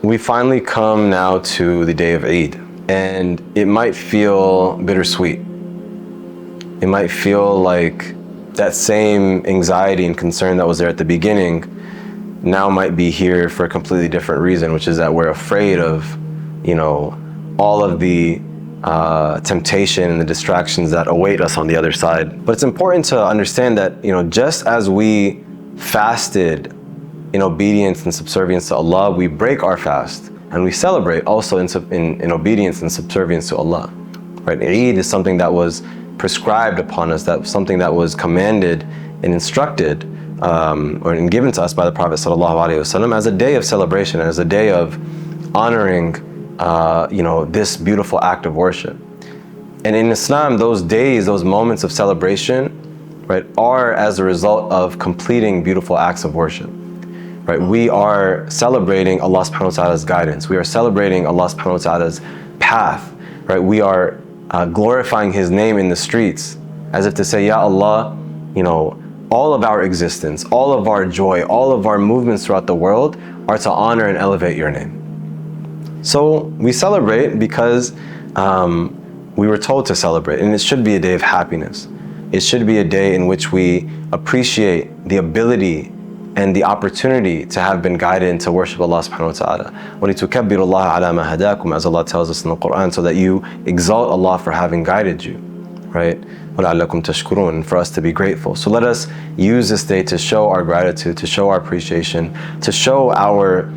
We finally come now to the day of Eid, and it might feel bittersweet. It might feel like that same anxiety and concern that was there at the beginning now might be here for a completely different reason, which is that we're afraid of, all of the temptation and the distractions that await us on the other side. But it's important to understand that, just as we fasted in obedience and subservience to Allah, we break our fast and we celebrate also in obedience and subservience to Allah. Right? Eid is something that was prescribed upon us, that something that was commanded and instructed and given to us by the Prophet ﷺ as a day of celebration, as a day of honoring this beautiful act of worship. And in Islam, those days, those moments of celebration, right, are as a result of completing beautiful acts of worship. Right? We are celebrating Allah subhanahu wa ta'ala's guidance. We are celebrating Allah subhanahu wa ta'ala's path. Right? We are glorifying His name in the streets, as if to say, Ya Allah, all of our existence, all of our joy, all of our movements throughout the world are to honor and elevate your name. So we celebrate because we were told to celebrate, and it should be a day of happiness. It should be a day in which we appreciate the ability and the opportunity to have been guided into worship Allah subhanahu wa ta'ala. وَلِتُكَبِّرُ اللَّهَ عَلَى مَا هَدَاكُمْ, as Allah tells us in the Quran, so that you exalt Allah for having guided you, right? وَلَعَلَّكُمْ تَشْكُرُونَ, and for us to be grateful. So let us use this day to show our gratitude, to show our appreciation, to show our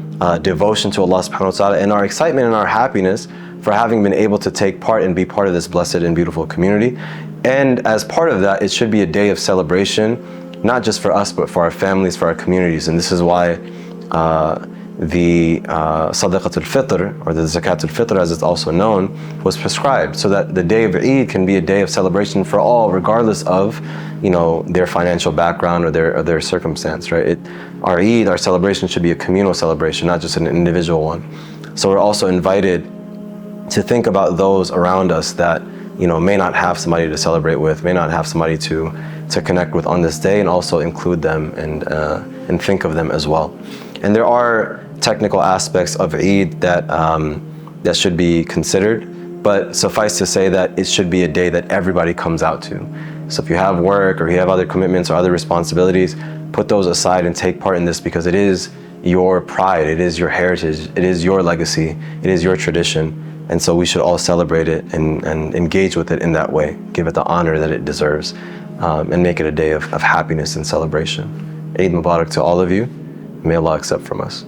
devotion to Allah subhanahu wa ta'ala and our excitement and our happiness for having been able to take part and be part of this blessed and beautiful community. And as part of that, it should be a day of celebration, not just for us, but for our families, for our communities. And this is why the Sadaqatul Fitr, or the Zakatul Fitr as it's also known, was prescribed, so that the day of Eid can be a day of celebration for all, regardless of their financial background or their circumstance, right? Our Eid, our celebration, should be a communal celebration, not just an individual one. So we're also invited to think about those around us that may not have somebody to celebrate with, may not have somebody to connect with on this day, and also include them and think of them as well. And there are technical aspects of Eid that should be considered, but suffice to say that it should be a day that everybody comes out to. So if you have work or you have other commitments or other responsibilities, put those aside and take part in this, because it is your pride, it is your heritage, it is your legacy, it is your tradition. And so we should all celebrate it and engage with it in that way, give it the honor that it deserves, and make it a day of happiness and celebration. Eid Mubarak to all of you. May Allah accept from us.